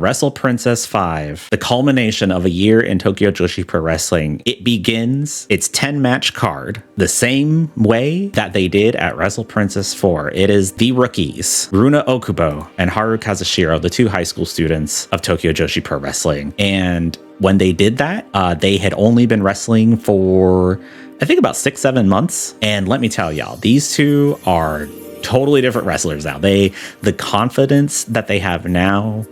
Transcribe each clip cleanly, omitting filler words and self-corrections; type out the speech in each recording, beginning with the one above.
Wrestle Princess V, the culmination of a year in Tokyo Joshi Pro Wrestling. It begins its 10-match card the same way that they did at Wrestle Princess 4. It is the rookies, Runa Okubo and Haru Kazushiro, the two high school students of Tokyo Joshi Pro Wrestling. And when they did that, they had only been wrestling for, I think, about 6-7 months. And let me tell y'all, these two are totally different wrestlers now. The confidence that they have now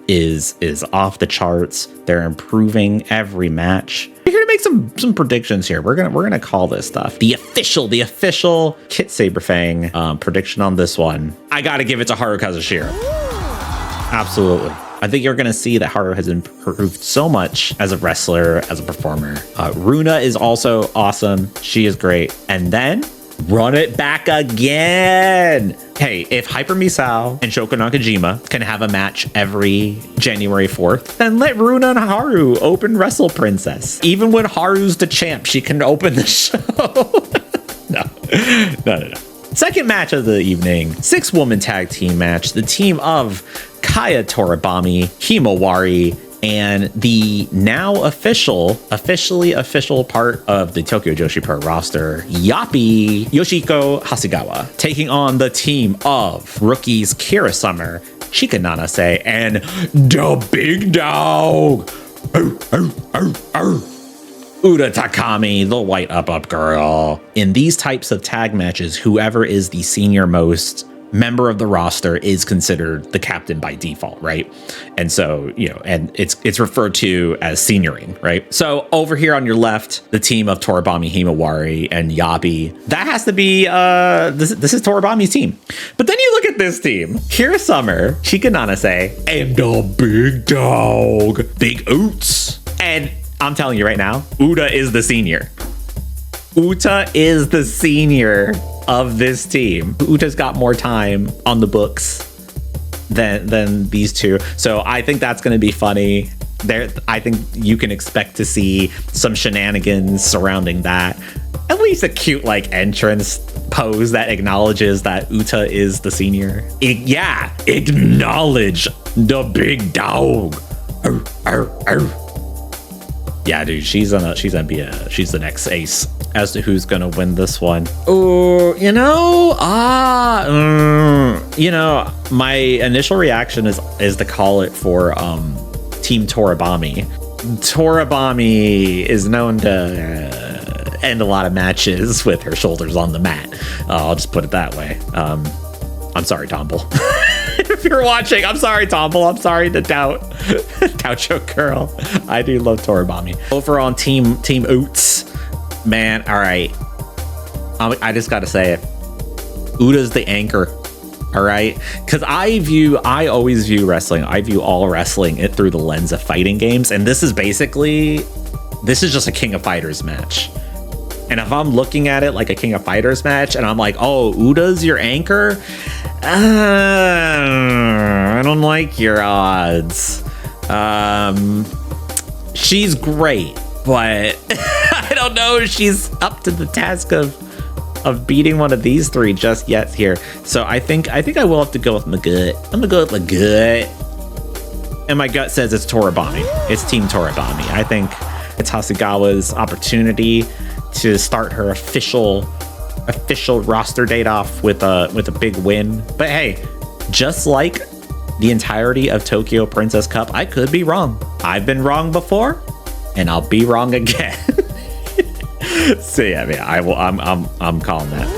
is off the charts. They're improving every match. We're here to make some predictions here. We're gonna call this stuff the official Kit Saberfang prediction on this one. I gotta give it to Haru Kazushiro. Absolutely. I think you're going to see that Haru has improved so much as a wrestler, as a performer. Runa is also awesome. She is great. And then run it back again. Hey, if Hyper Misao and Shoko Nakajima can have a match every January 4th, then let Runa and Haru open Wrestle Princess. Even when Haru's the champ, she can open the show. No. Second match of the evening, 6-woman tag team match. The team of Kaya Toribami, Himawari, and the now officially official part of the Tokyo Joshi Pro roster, Yappy Yoshiko Hasegawa, taking on the team of rookies Kira Summer, Shika Nanase, and the Big Dog, Uda Takami, the white up girl. In these types of tag matches, whoever is the senior most member of the roster is considered the captain by default, right? And so, and it's referred to as senioring, right? So over here on your left, the team of Toribami, Himawari, and Yabi, that has to be this is Toribami's team. But then you look at this team: Kira Summer, Shika Nanase, and the Big Dog, Big Oots. And I'm telling you right now, Uta is the senior. Uta is the senior of this team. Uta's got more time on the books than these two. So I think that's going to be funny. I think you can expect to see some shenanigans surrounding that. At least a cute entrance pose that acknowledges that Uta is the senior. Acknowledge the Big Dog. Yeah, dude, she's the next ace. As to who's gonna win this one, my initial reaction is to call it for Team Toribami. Toribami is known to end a lot of matches with her shoulders on the mat. I'll just put it that way. I'm sorry, Tomble. If you're watching, I'm sorry, Tomble. I'm sorry to doubt your girl. I do love Toribami. Over on Team Oots. Man, all right. I just got to say it. Uda's the anchor. All right. Because I always view wrestling. I view all wrestling through the lens of fighting games. And this is just a King of Fighters match. And if I'm looking at it like a King of Fighters match and I'm like, oh, Uda's your anchor. I don't like your odds. She's great, but I don't know if she's up to the task of beating one of these three just yet here. So I think I will have to go with my gut. I'm gonna go with my gut, and my gut says it's Toribami. It's Team Toribami. I think it's Hasegawa's opportunity to start her official roster date off with a big win. But hey, just like the entirety of Tokyo Princess Cup, I could be wrong. I've been wrong before, and I'll be wrong again. So yeah, I'm calling that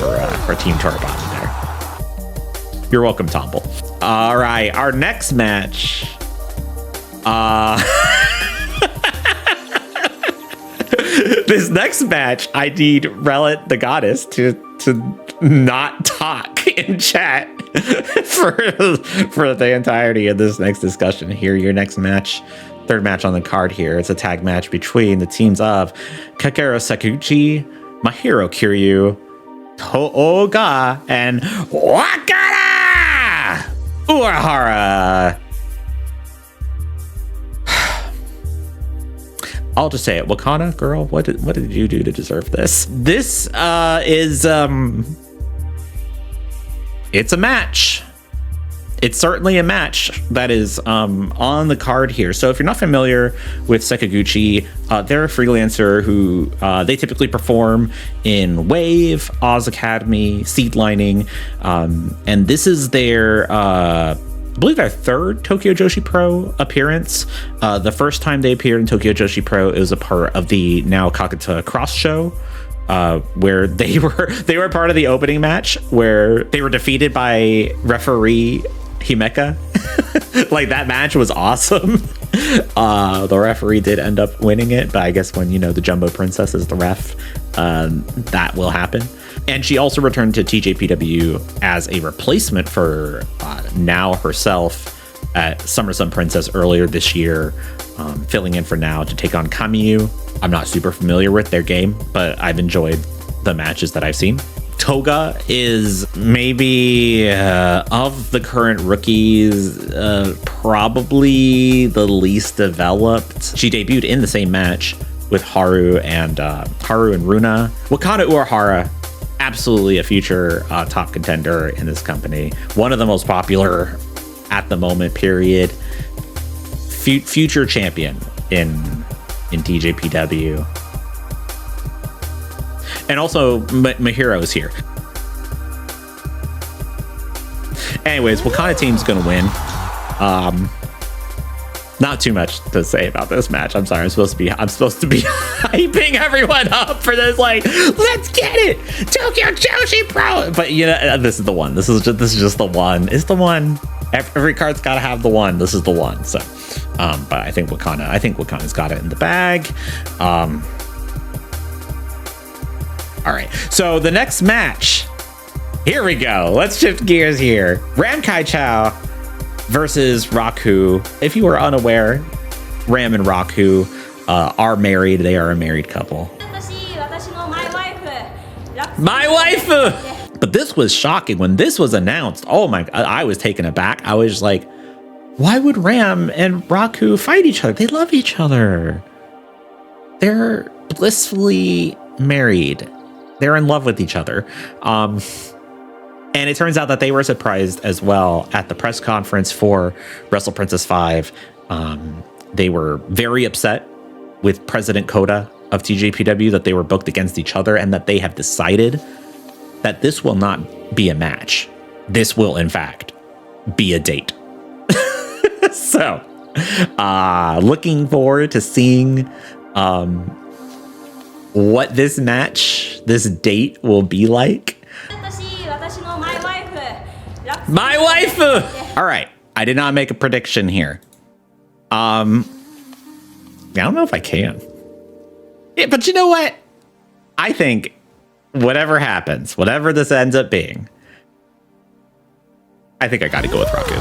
for Team Toribami there. You're welcome, Tomble. All right, our next match. This next match, I need Relit the Goddess to not talk in chat for the entirety of this next discussion. Here, your next match. Third match on the card here. It's a tag match between the teams of Kakeru Sakuchi, Mahiro Kiryu, Tooga, and Wakara Uehara. I'll just say it. Wakana, girl, what did you do to deserve this? This is it's a match. it's certainly a match that is on the card here. So if you're not familiar with Sakaguchi, they're a freelancer who they typically perform in Wave, Oz Academy, Seed Lining, and this is their I believe their third Tokyo Joshi Pro appearance. The first time they appeared in Tokyo Joshi Pro, it was a part of the now Kakuta Cross Show, where they were part of the opening match where they were defeated by referee Himeka. Like, that match was awesome. The referee did end up winning it, but I guess when, you know, the Jumbo Princess is the ref, that will happen. And she also returned to TJPW as a replacement for Now herself at Summer Princess earlier this year, filling in for Now to take on Kamiyu. I'm not super familiar with their game, but I've enjoyed the matches that I've seen. Toga is maybe of the current rookies, probably the least developed. She debuted in the same match with Haru and Runa. Wakana Uehara, absolutely a future top contender in this company. One of the most popular at the moment, period. Future champion in TJPW. And also, Mahiro is here. Anyways, what kind of team's gonna win? Not too much to say about this match. I'm sorry. I'm supposed to be hyping everyone up for this. Like, let's get it, Tokyo Joshi Pro. But you know, this is the one. This is just the one. It's the one. Every card's got to have the one. This is the one. So, but I think Wakana's got it in the bag. All right, so the next match, here we go. Let's shift gears here. Ram Kai Chao versus Raku. If you are unaware, Ram and Raku are married. They are a married couple. My waifu! But this was shocking when this was announced. Oh my God, I was taken aback. I was like, why would Ram and Raku fight each other? They love each other. They're blissfully married. They're in love with each other. And it turns out that they were surprised as well at the press conference for Wrestle Princess V. They were very upset with President Koda of TJPW that they were booked against each other and that they have decided that this will not be a match. This will, in fact, be a date. So, looking forward to seeing what this match, this date will be like. My waifu! All right, I did not make a prediction here. I don't know if I can. Yeah, but you know what? I think whatever happens, whatever this ends up being, I think I got to go with Raku.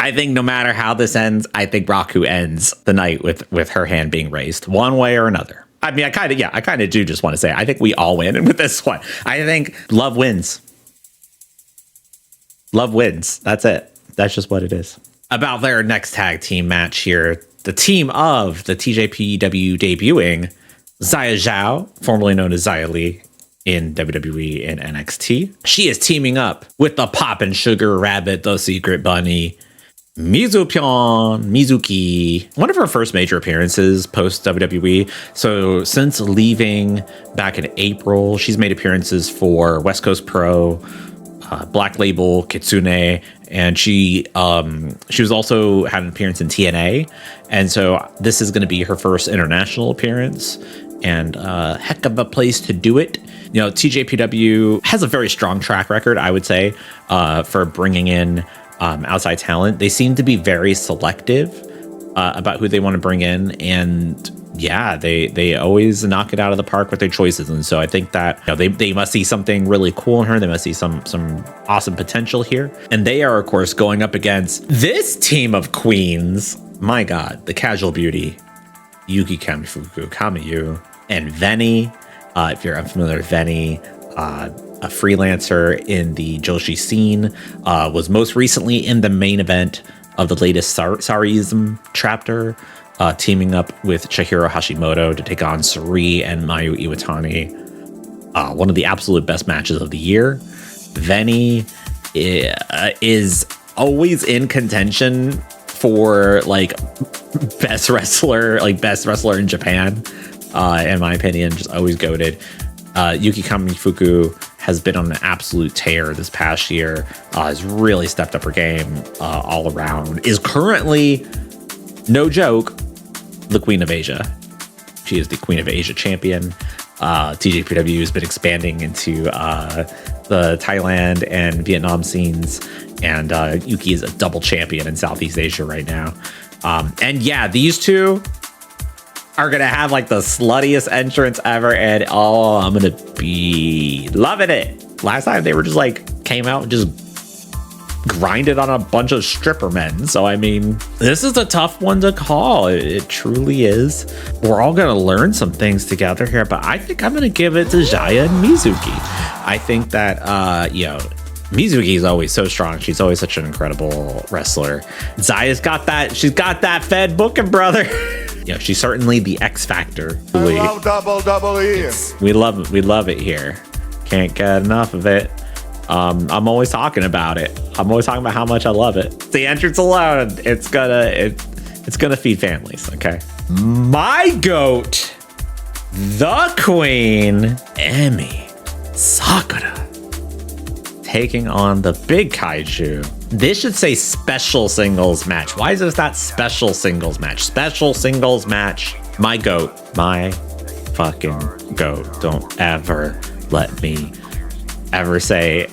I think no matter how this ends, I think Raku ends the night with her hand being raised one way or another. I mean, I kind of do just want to say, I think we all win with this one. I think love wins. Love wins. That's it. That's just what it is. About their next tag team match here, the team of the TJPW debuting, Xia Zhao, formerly known as Xia Li in WWE and NXT. She is teaming up with the Poppin' Sugar Rabbit, the Secret Bunny, Mizuki, one of her first major appearances post WWE. So since leaving back in April, she's made appearances for West Coast Pro, Black Label, Kitsune, and she was also had an appearance in TNA. And so this is going to be her first international appearance, and heck of a place to do it. You know, TJPW has a very strong track record, I would say, for bringing in outside talent. They seem to be very selective about who they want to bring in, and yeah, they always knock it out of the park with their choices. And so I think that, you know, they must see something really cool in her. They must see some awesome potential here. And they are, of course, going up against this team of queens. My God, the casual beauty, Yuki Kamifuku, Kamiyu, and Veni. If you're unfamiliar with Veni, a freelancer in the Joshi scene, was most recently in the main event of the latest Sarism chapter, teaming up with Chihiro Hashimoto to take on Sari and Mayu Iwatani. One of the absolute best matches of the year. Veni is always in contention for like best wrestler in Japan. In my opinion, just always goated. Yuki Kamifuku has been on an absolute tear this past year. Has really stepped up her game all around. Is currently, no joke, the Queen of Asia. She is the Queen of Asia champion. TJPW has been expanding into the Thailand and Vietnam scenes, and Yuki is a double champion in Southeast Asia right now. And yeah, these two are gonna have like the sluttiest entrance ever, and oh, I'm gonna be loving it. Last time they were just like came out and just grinded on a bunch of stripper men. So I mean, this is a tough one to call. It truly is. We're all gonna learn some things together here, but I think I'm gonna give it to Xia and Mizuki. I think that Mizuki is always so strong. She's always such an incredible wrestler. Xaya's got that. She's got that Fed booking, brother. She's certainly the X factor. I love double E. We love it here. Can't get enough of it. I'm always talking about it. I'm always talking about how much I love it. The entrance alone, it's gonna feed families. Okay. My goat, the queen, Emi Sakura, taking on the big kaiju. This should say special singles match. Why is this not special singles match? Special singles match. My goat. My fucking goat. Don't ever let me ever say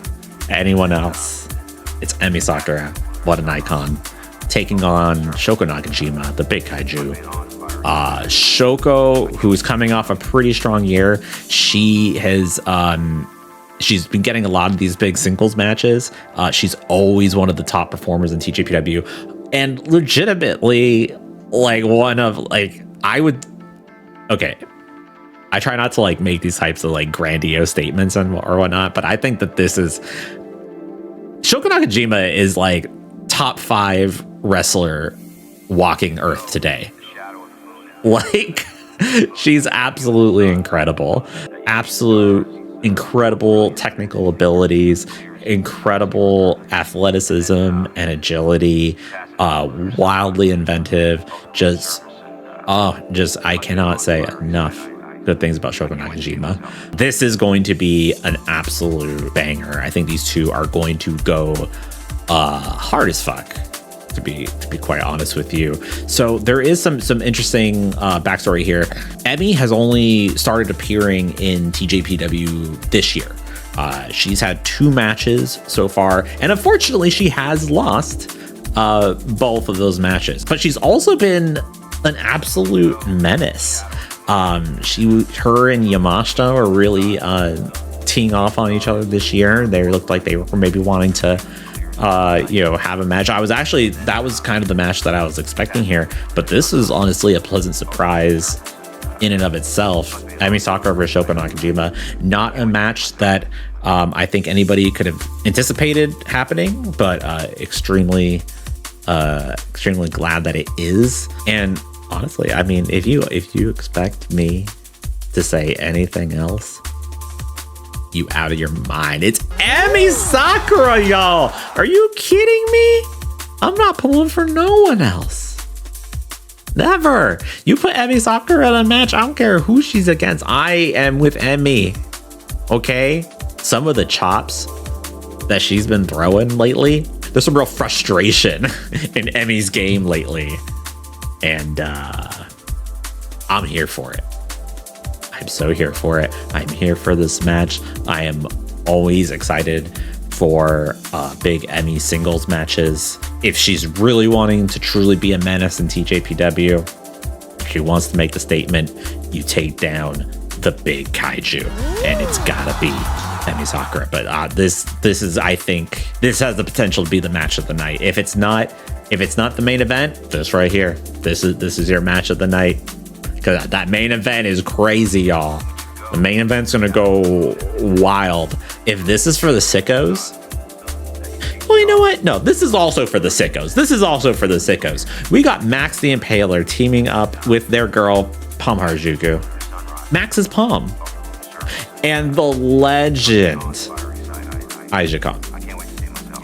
anyone else. It's Emi Sakura. What an icon. Taking on Shoko Nakajima, the big kaiju. Shoko, who's coming off a pretty strong year, she has she's been getting a lot of these big singles matches. She's always one of the top performers in TJPW, and legitimately like one of like okay. I try not to like make these types of like grandiose statements or whatnot, but I think that this is Shoko Nakajima is like top 5 wrestler walking Earth today. Like, she's absolutely incredible. Absolute incredible technical abilities, incredible athleticism and agility, wildly inventive. Just I cannot say enough good things about Shoko Nakajima. This is going to be an absolute banger. I think these two are going to go hard as fuck, to be quite honest with you. So there is some interesting backstory here. Emi has only started appearing in TJPW this year. She's had 2 matches so far, and unfortunately she has lost both of those matches, but she's also been an absolute menace. Her and Yamashita are really teeing off on each other this year. They looked like they were maybe wanting to have a match. That was kind of the match that I was expecting here, but this is honestly a pleasant surprise in and of itself. Emi Sakura versus Shoko Nakajima, not a match that I think anybody could have anticipated happening, but extremely glad that it is. And honestly, I mean, if you expect me to say anything else, you out of your mind. It's Emi Sakura, y'all. Are you kidding me? I'm not pulling for no one else. Never. You put Emi Sakura in a match, I don't care who she's against. I am with Emi. Okay? Some of the chops that she's been throwing lately, there's some real frustration in Emi's game lately. And I'm here for it. I'm so here for it. I'm here for this match. I am always excited for big Emi singles matches. If she's really wanting to truly be a menace in TJPW, if she wants to make the statement, you take down the big kaiju, and it's gotta be Emi Sakura. But this is, I think, this has the potential to be the match of the night. If it's not the main event, this right here, this is your match of the night. Because that main event is crazy, y'all. The main event's gonna go wild. If this is for the sickos, well, you know what? No, this is also for the sickos. We got Max the Impaler teaming up with their girl, Pom Harajuku. Max's Pom. And the legend, Aija Kong.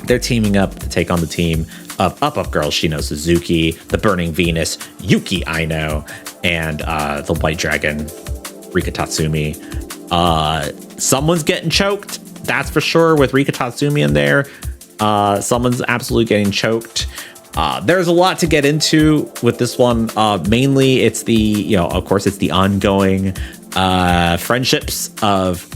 they're teaming up to take on the team of Up Girls Shino Suzuki, the Burning Venus Yuki Aino, and the White Dragon Rika Tatsumi. Someone's getting choked, that's for sure, with Rika Tatsumi in there. Someone's absolutely getting choked. There's a lot to get into with this one. Mainly, it's of course, it's the ongoing friendships of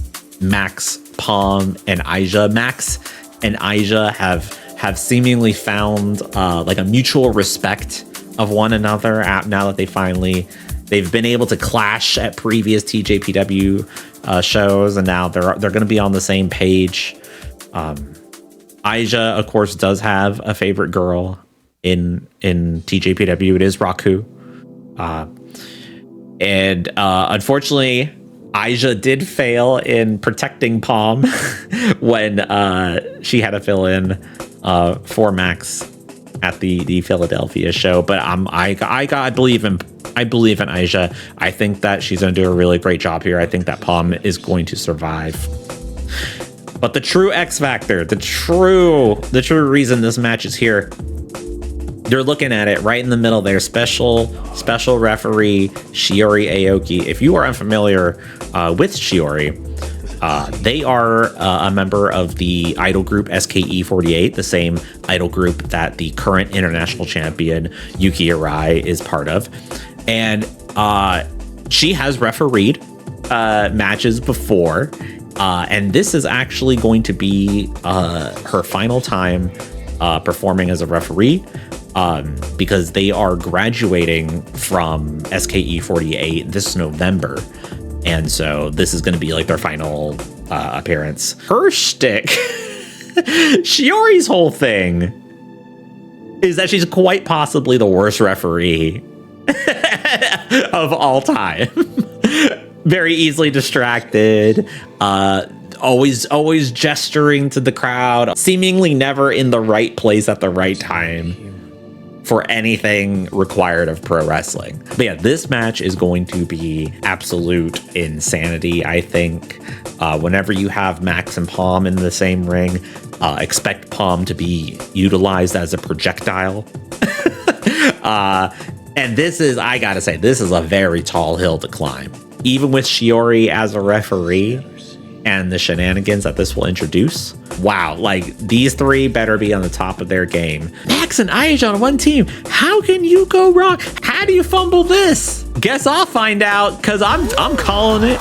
Max, Palm, and Aija. Max and Aija have seemingly found like a mutual respect of one another now that they've been able to clash at previous TJPW shows, and now they're going to be on the same page. Aija, of course, does have a favorite girl in TJPW. It is Raku. And unfortunately, Aija did fail in protecting Palm when she had to fill in for Max at the Philadelphia show. But I believe in Aija. I think that she's going to do a really great job here. I think that Palm is going to survive. But the true X factor, the true reason this match is here, you're looking at it right in the middle there. Special referee Shiori Aoki. If you are unfamiliar with Shiori, they are a member of the idol group SKE48, the same idol group that the current international champion Yuki Arai is part of. And she has refereed matches before. And this is actually going to be her final time performing as a referee, because they are graduating from SKE48 this November. And so this is going to be like their final appearance. Her shtick, Shiori's whole thing, is that she's quite possibly the worst referee of all time. Very easily distracted, always gesturing to the crowd, seemingly never in the right place at the right time for anything required of pro wrestling. But yeah, this match is going to be absolute insanity, I think. Whenever you have Max and Palm in the same ring, expect Palm to be utilized as a projectile. And this is, I gotta say, this is a very tall hill to climb. Even with Shiori as a referee and the shenanigans that this will introduce, wow, like these three better be on the top of their game. Max and Aija on one team. How can you go wrong? How do you fumble this? Guess I'll find out, because I'm calling it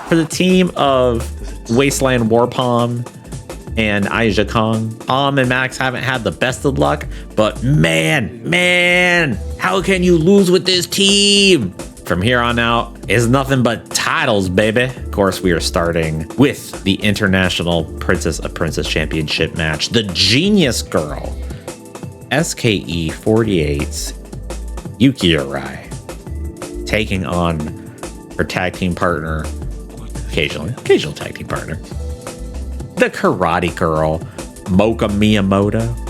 for the team of Wasteland War Palm and Aija Kong. Palm and Max haven't had the best of luck, but man, how can you lose with this team? From here on out is nothing but titles, baby. Of course, we are starting with the International Princess of Princess Championship match. The Genius Girl, SKE48's Yuki Arai, taking on her tag team partner, occasional tag team partner, the Karate Girl, Mocha Miyamoto.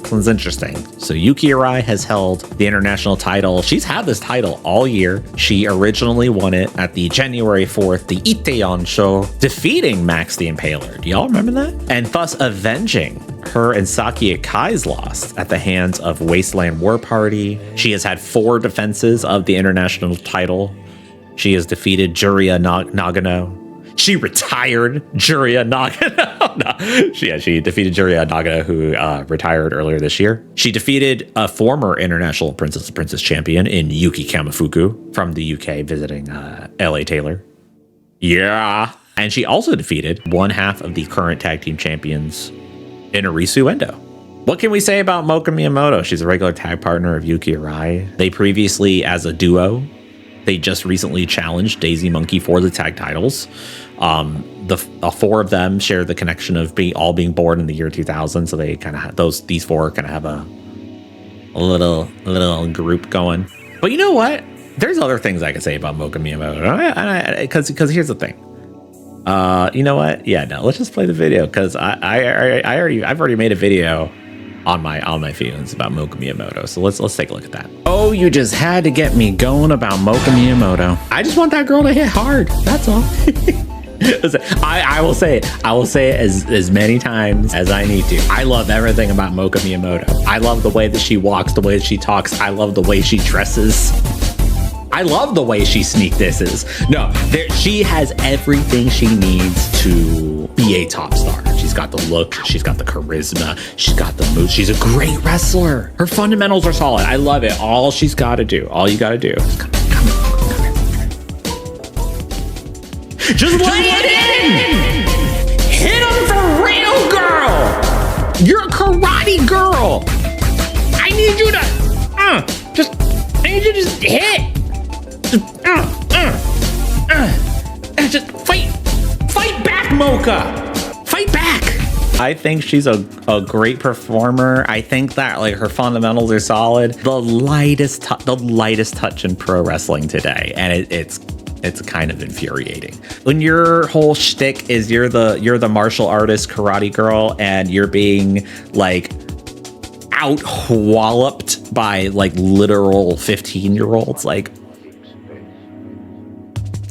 This one's interesting. So Yuki Arai has held the international title. She's had this title all year. She originally won it at the January 4th, the Itaewon show, defeating Max the Impaler. Do y'all remember that? And thus avenging her and Saki Akai's loss at the hands of Wasteland War Party. She has had 4 defenses of the international title. She has defeated Juria Nagano. She retired Juria Nagano. She defeated Juria Nagano, who retired earlier this year. She defeated a former international Princess champion in Yuki Kamifuku from the UK, visiting LA Taylor. Yeah. And she also defeated one half of the current tag team champions in Arisu Endo. What can we say about Mocha Miyamoto? She's a regular tag partner of Yuki Arai. They previously, as a duo, they just recently challenged Daisy Monkey for the tag titles. The 4 of them share the connection of being born in the year 2000, so they kind of have these 4 kind of have a little group going. But you know what? There's other things I could say about Mocha Miyamoto, because here's the thing. You know what? Yeah, no. Let's just play the video, because I've already made a video on my feelings about Mocha Miyamoto. So let's take a look at that. Oh, you just had to get me going about Mocha Miyamoto. I just want that girl to hit hard. That's all. Listen, I will say it. I will say it as many times as I need to. I love everything about Mocha Miyamoto. I love the way that she walks, the way that she talks. I love the way she dresses. I love the way she sneak disses. No, she has everything she needs to be a top star. She's got the look, she's got the charisma, she's got the moves. She's a great wrestler. Her fundamentals are solid. I love it. All she's got to do, all you got to do is come here. Just lay it in. Hit him for real, girl. You're a karate girl. I need you to just hit. Just fight back, Mocha. Fight back. I think she's a great performer. I think that like her fundamentals are solid. The lightest touch in pro wrestling today, and it's kind of infuriating when your whole shtick is you're the martial artist karate girl, and you're being like out walloped by like literal 15-year-olds. Like,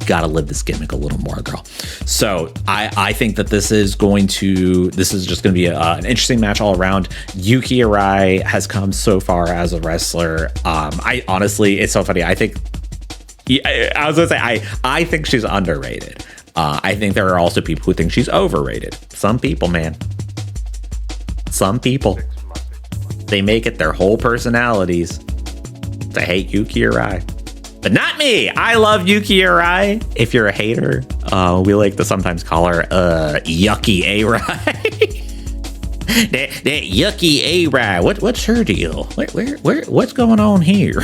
gotta live this gimmick a little more, girl. So I think that this is just gonna be an interesting match all around. Yuki Arai has come so far as a wrestler. I honestly, it's so funny. I think I think she's underrated. I think there are also people who think she's overrated. Some people, man. Some people, they make it their whole personalities to hate Yuki Arai. But not me. I love Yuki Arai. If you're a hater, we like to sometimes call her Yucky Arai. that Yucky Arai. What's her deal? What's going on here?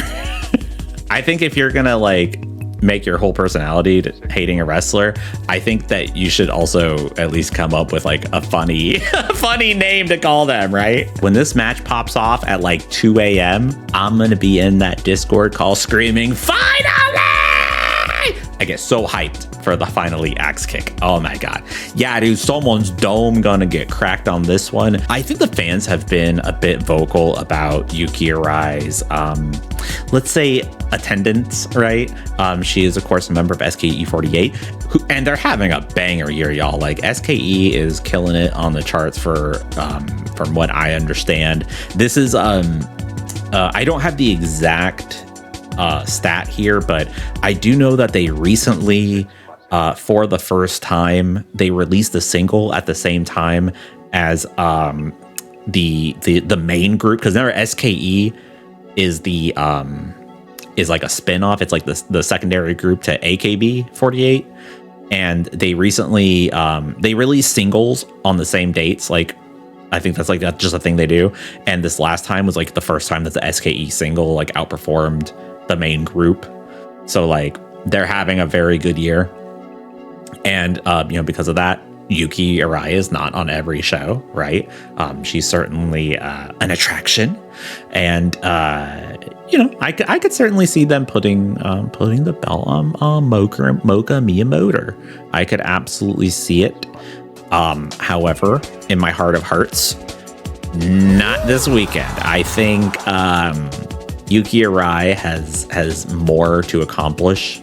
I think if you're gonna like make your whole personality to hating a wrestler, I think that you should also at least come up with like a funny name to call them, right? When this match pops off at like 2 a.m., I'm gonna be in that Discord call screaming, "Finally!" I get so hyped for the finally axe kick. Oh my God. Yeah, dude, someone's dome gonna get cracked on this one. I think the fans have been a bit vocal about Yuki Arai's, let's say, attendance, right? She is, of course, a member of SKE48, and they're having a banger year, y'all. Like, SKE is killing it on the charts from what I understand. This is, I don't have the exact stat here, but I do know that they recently, for the first time, they released a single at the same time as the main group, because now SKE is is like a spin-off. It's like the secondary group to AKB48, and they recently they released singles on the same dates. Like, I think that's just a thing they do, and this last time was like the first time that the SKE single like outperformed the main group. So like they're having a very good year, and because of that, Yuki Arai is not on every show, right? She's certainly an attraction, and I could certainly see them putting the belt on Mocha Miyamoto. I could absolutely see it. However, in my heart of hearts, not this weekend. I think Yuki Arai has more to accomplish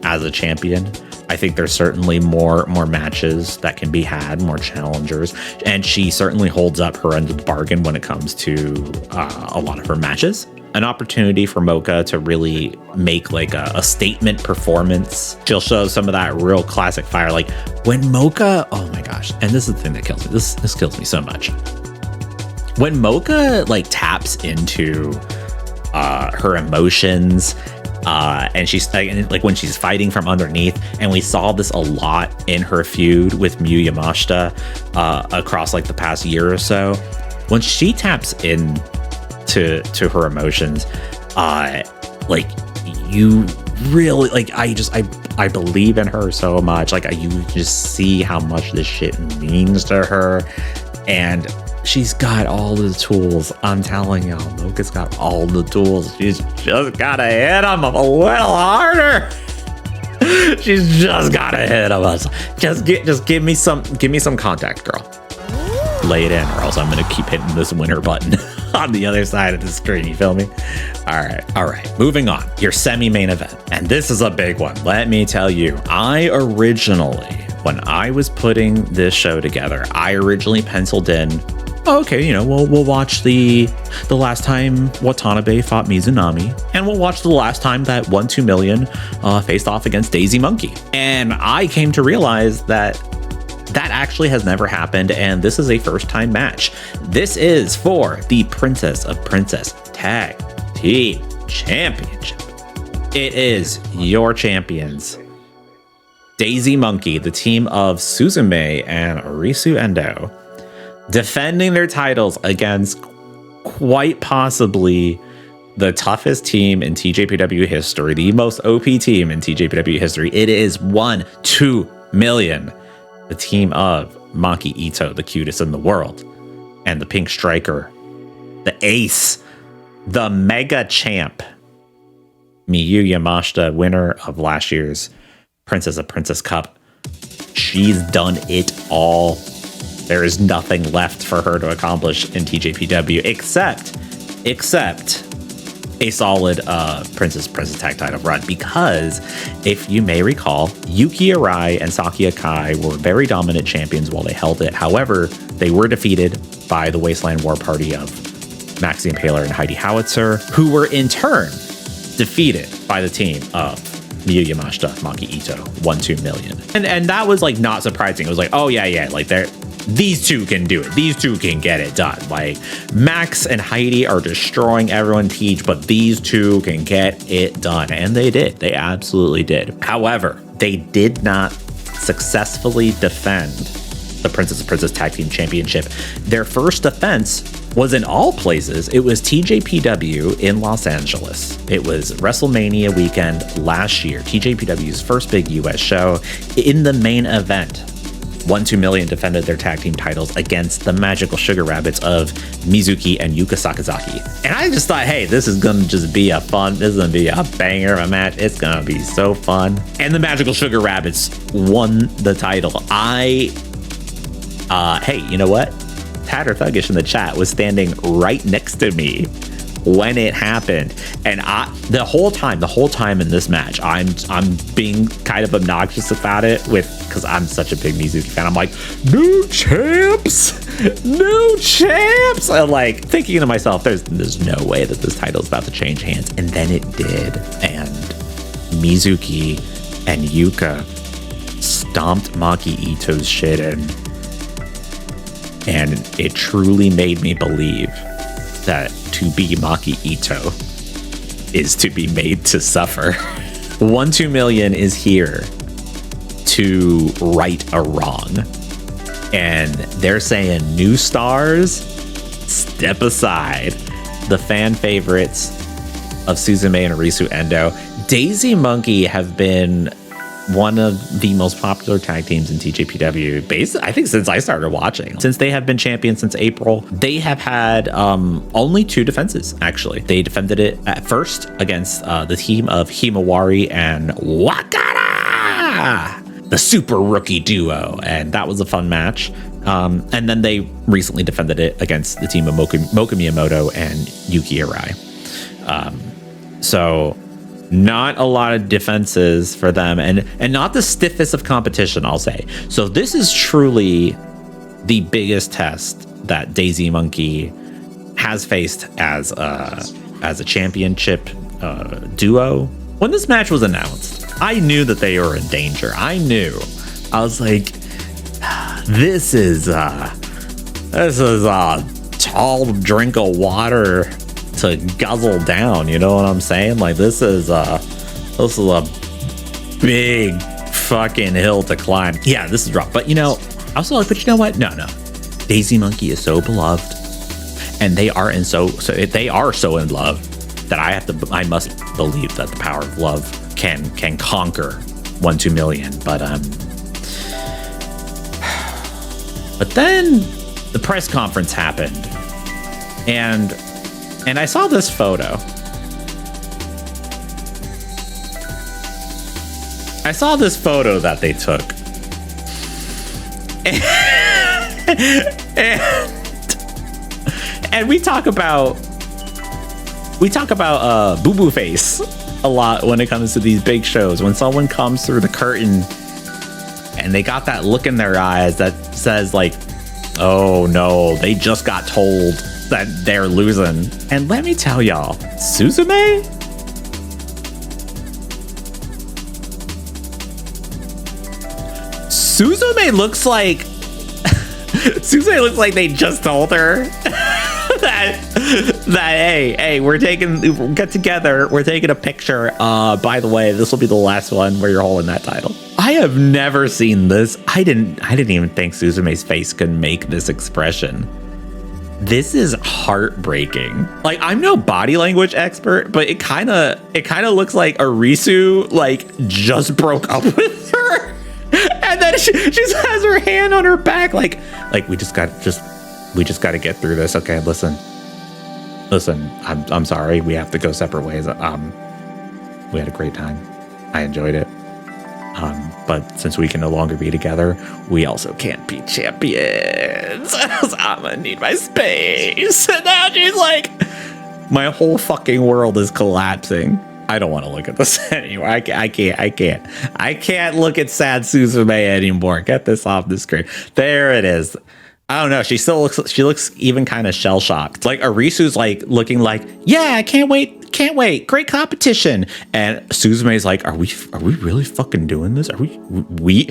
as a champion. I think there's certainly more matches that can be had, more challengers, and she certainly holds up her end of the bargain when it comes to a lot of her matches. An opportunity for Mocha to really make like a statement performance. She'll show some of that real classic fire. Like when Mocha, oh my gosh, and this is the thing that kills me. This kills me so much. When Mocha like taps into her emotions, and she's like when she's fighting from underneath, and we saw this a lot in her feud with Miyu Yamashita across like the past year or so. When she taps in to her emotions, like you really like I believe in her so much. Like you just see how much this shit means to her, and she's got all the tools. I'm telling y'all, Mocha's got all the tools. She's just gotta hit them a little harder. She's just gotta hit them. Just give me some contact, girl. Lay it in, or else I'm gonna keep hitting this winner button on the other side of the screen. You feel me? All right. Moving on. Your semi-main event, and this is a big one. Let me tell you, I originally when I was putting this show together, I originally penciled in, okay, we'll watch the last time Watanabe fought Mizunami, and we'll watch the last time that 1-2 million faced off against Daisy Monkey. And I came to realize that actually has never happened, and this is a first-time match. This is for the Princess of Princess Tag Team Championship. It is your champions, Daisy Monkey, the team of Suzume and Arisu Endo, defending their titles against quite possibly the toughest team in TJPW history, the most OP team in TJPW history. It is 1-2 million, the team of Maki Ito, the cutest in the world, and the pink striker, the ace, the mega champ, Miyu Yamashita, winner of last year's Princess of Princess Cup. She's done it all. There is nothing left for her to accomplish in TJPW except a solid Princess Tag title run, because if you may recall, Yuki Arai and Saki Akai were very dominant champions while they held it. However, they were defeated by the Wasteland War Party of Maxi Impaler and Heidi Howitzer, who were in turn defeated by the team of Miyu Yamashita, Maki Ito, 1-2 million. And that was like not surprising. It was like, oh yeah, like these two can do it. These two can get it done. Like Max and Heidi are destroying everyone Teach, but these two can get it done. And they did. They absolutely did. However, they did not successfully defend the Princess of Princess Tag Team Championship. Their first defense was in all places. It was TJPW in Los Angeles. It was WrestleMania weekend last year, TJPW's first big US show. In the main event, 1-2 million defended their tag team titles against the Magical Sugar Rabbits of Mizuki and Yuka Sakazaki. And I just thought, hey, this is gonna just be this is gonna be a banger of a match. It's gonna be so fun. And the Magical Sugar Rabbits won the title. Hey, you know what? Tatter Thuggish in the chat was standing right next to me when it happened, and the whole time in this match, I'm being kind of obnoxious about it because I'm such a big Mizuki fan. I'm like, new champs. I'm like thinking to myself, there's no way that this title's about to change hands, and then it did, and Mizuki and Yuka stomped Maki Ito's shit in. And it truly made me believe that to be Maki Ito is to be made to suffer. 1-2 million is here to right a wrong. And they're saying new stars, step aside. The fan favorites of Suzume and Arisu Endo, Daisy Monkey have been one of the most popular tag teams in TJPW, I think since I started watching. Since they have been champions since April, they have had only 2 defenses, actually. They defended it at first against the team of Himawari and Wakara, the super rookie duo, and that was a fun match. And then they recently defended it against the team of Moka Miyamoto and Yuki Arai. So not a lot of defenses for them, and not the stiffest of competition, I'll say. So this is truly the biggest test that Daisy Monkey has faced as a championship duo. When this match was announced, I knew that they were in danger. I was like, this is a tall drink of water to guzzle down, you know what I'm saying? Like this is a big fucking hill to climb. Yeah, this is rough. But I was like, but you know what? No. Daisy Monkey is so beloved, and they are so in love that I must believe that the power of love can conquer 1-2 million. But then the press conference happened, and I saw this photo. I saw this photo that they took. And we talk about boo boo face a lot when it comes to these big shows. When someone comes through the curtain and they got that look in their eyes that says like, oh no, they just got told that they're losing. And let me tell y'all, Suzume looks like Suzume looks like they just told her that hey, we're get together, we're taking a picture. By the way, this will be the last one where you're holding that title. I have never seen this. I didn't even think Suzume's face could make this expression. This is heartbreaking. Like, I'm no body language expert, but it kind of looks like Arisu like just broke up with her. And then she just has her hand on her back, like we just got to get through this. Okay, listen. I'm sorry. We have to go separate ways. We had a great time. I enjoyed it. But since we can no longer be together, we also can't be champions. So I'm gonna need my space. And now she's like, my whole fucking world is collapsing. I don't want to look at this anymore. I can't look at sad Suzume anymore. Get this off the screen. There it is. I don't know. She looks even kind of shell shocked. Like Arisu's like looking like, yeah, I can't wait. Great competition. And Suzume's like, are we really fucking doing this? Are we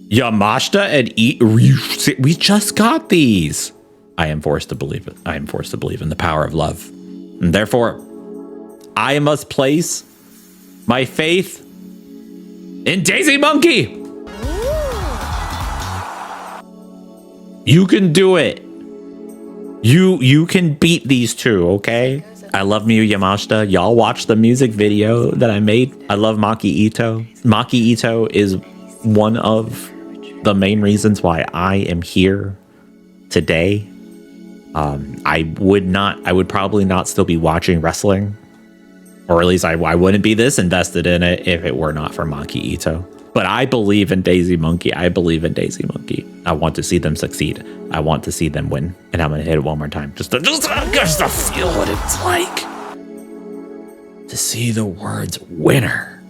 Yamashita and we just got these. I am forced to believe it. I am forced to believe in the power of love. And therefore, I must place my faith in Daisy Monkey. You can do it. You can beat these two, okay? I love Miyu Yamashita. Y'all watch the music video that I made. I love Maki Ito. Maki Ito is one of the main reasons why I am here today. I would probably not still be watching wrestling. Or at least I wouldn't be this invested in it if it were not for Maki Ito. But I believe in Daisy Monkey. I want to see them succeed. I want to see them win. And I'm going to hit it one more time. Just to feel what it's like to see the words winner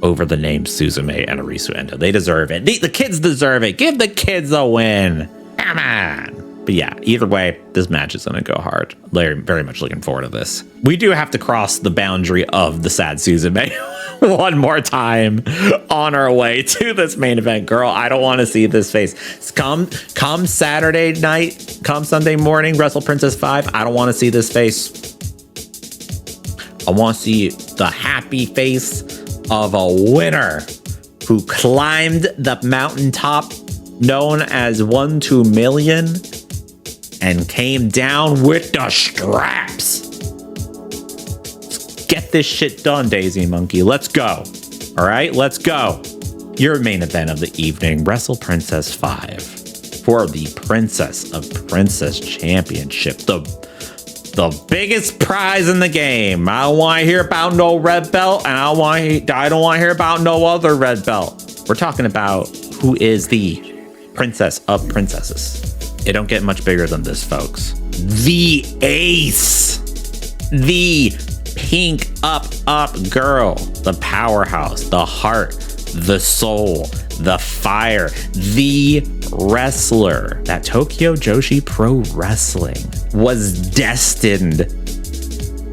over the names Suzume and Arisu Endo. They deserve it. The kids deserve it. Give the kids a win. Come on. But yeah, either way, this match is going to go hard. Very, very much looking forward to this. We do have to cross the boundary of the sad Suzume one more time on our way to this main event. Girl, I don't want to see this face. Come Saturday night, come Sunday morning, Wrestle Princess 5. I don't want to see this face. I want to see the happy face of a winner who climbed the mountaintop known as 1-2 million and came down with the straps. Get this shit done, Daisy Monkey. Let's go. All right, let's go. Your main event of the evening, Wrestle Princess 5 for the Princess of Princess Championship. The biggest prize in the game. I don't want to hear about no red belt, and I don't want to hear about no other red belt. We're talking about who is the Princess of Princesses. It don't get much bigger than this, folks. The ace. The pink up girl. The powerhouse. The heart. The soul. The fire. The wrestler that Tokyo Joshi Pro Wrestling was destined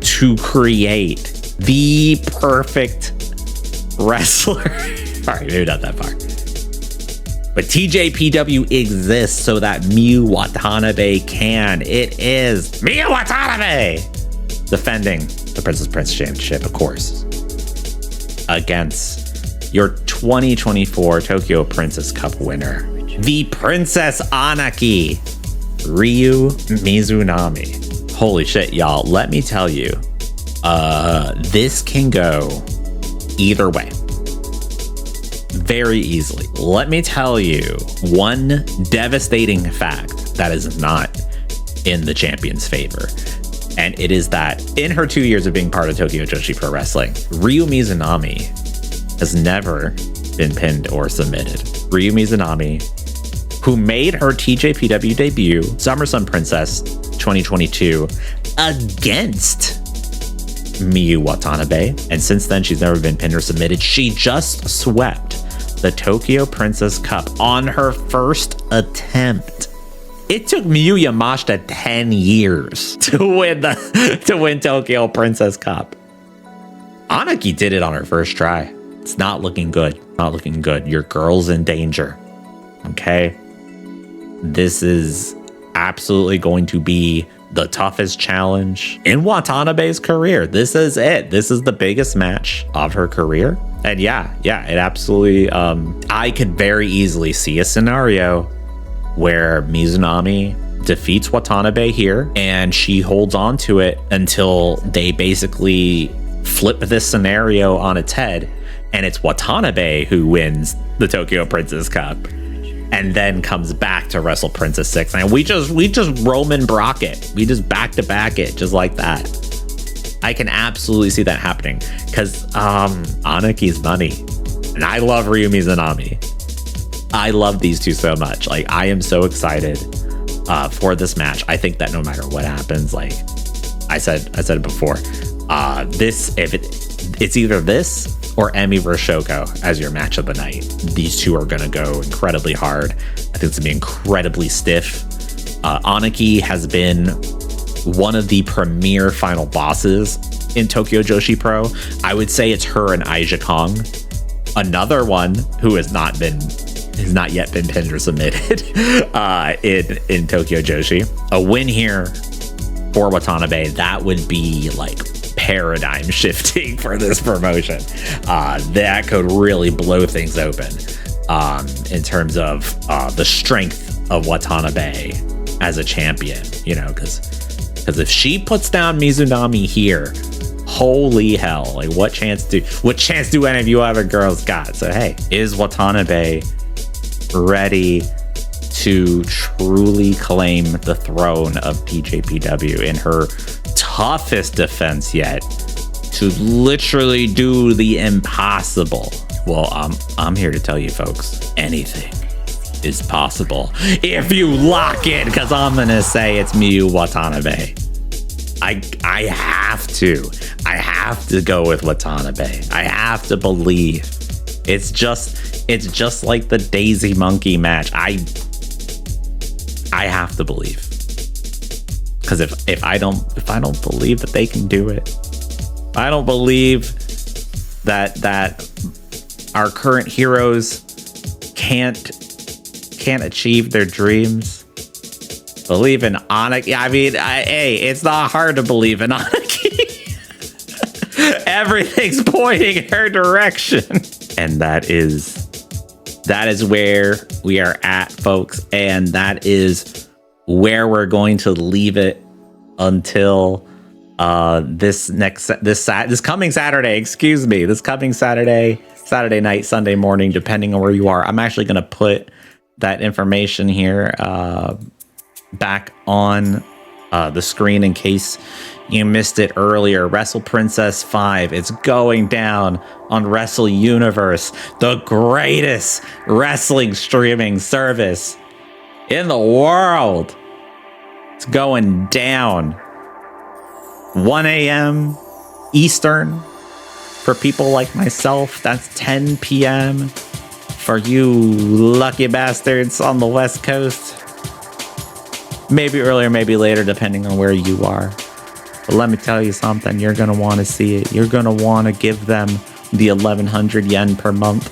to create. The perfect wrestler. All right, maybe not that far. But TJPW exists so that Miyu Watanabe can. It is Miyu Watanabe defending the Princess Prince Championship, of course, against your 2024 Tokyo Princess Cup winner, the Princess Anaki, Ryu Mizunami. Holy shit, y'all. Let me tell you, this can go either way. Very easily. Let me tell you one devastating fact that is not in the champion's favor. And it is that in her 2 years of being part of Tokyo Joshi Pro Wrestling, Ryu Mizunami has never been pinned or submitted. Ryu Mizunami, who made her TJPW debut, SummerSlam Princess 2022, against Miyu Watanabe. And since then, she's never been pinned or submitted. She just swept the Tokyo Princess Cup on her first attempt. It took Miyu Yamashita 10 years to win Tokyo Princess Cup. Anaki did it on her first try. It's not looking good. Not looking good. Your girl's in danger. Okay? This is absolutely going to be the toughest challenge in Watanabe's career. This is it. This is the biggest match of her career. And yeah, it absolutely, I could very easily see a scenario where Mizunami defeats Watanabe here and she holds on to it until they basically flip this scenario on its head and it's Watanabe who wins the Tokyo Princess Cup and then comes back to Wrestle Princess 6. And we just Roman Brock it. We just back to back it just like that. I can absolutely see that happening because Anaki's money. And I love Ryu Mizunami. I love these two so much. Like, I am so excited for this match. I think that no matter what happens, like I said it before, it's either this or Emi versus Shoko as your match of the night. These two are gonna go incredibly hard. I think it's gonna be incredibly stiff. Anaki has been one of the premier final bosses in Tokyo Joshi Pro. I would say it's her and Aja Kong. Another one who has not yet been pinned or submitted in Tokyo Joshi. A win here for Watanabe, that would be like paradigm shifting for this promotion. That could really blow things open in terms of the strength of Watanabe as a champion, you know, because if she puts down Mizunami here, holy hell, like what chance do any of you other girls got? So hey, is Watanabe ready to truly claim the throne of TJPW in her toughest defense yet, to literally do the impossible? Well, I'm here to tell you folks, anything is possible if you lock in, because I'm gonna say it's Miyu Watanabe. I have to go with Watanabe. I have to believe. It's just like the Daisy Monkey match. I have to believe, because if I don't believe that they can do it, if I don't believe that our current heroes can't achieve their dreams, believe in Anaki. I mean, hey, it's not hard to believe in Anaki. Everything's pointing in her direction. And that is where we are at, folks. And that is where we're going to leave it until this coming Saturday, Saturday night, Sunday morning, depending on where you are. I'm actually going to put that information here back on the screen in case you missed it earlier. Wrestle Princess V, it's going down on Wrestle Universe, the greatest wrestling streaming service in the world. It's going down 1 a.m. Eastern for people like myself. That's 10 p.m. for you lucky bastards on the West Coast. Maybe earlier, maybe later, depending on where you are. But let me tell you something, you're going to want to see it. You're going to want to give them the 1,100 yen per month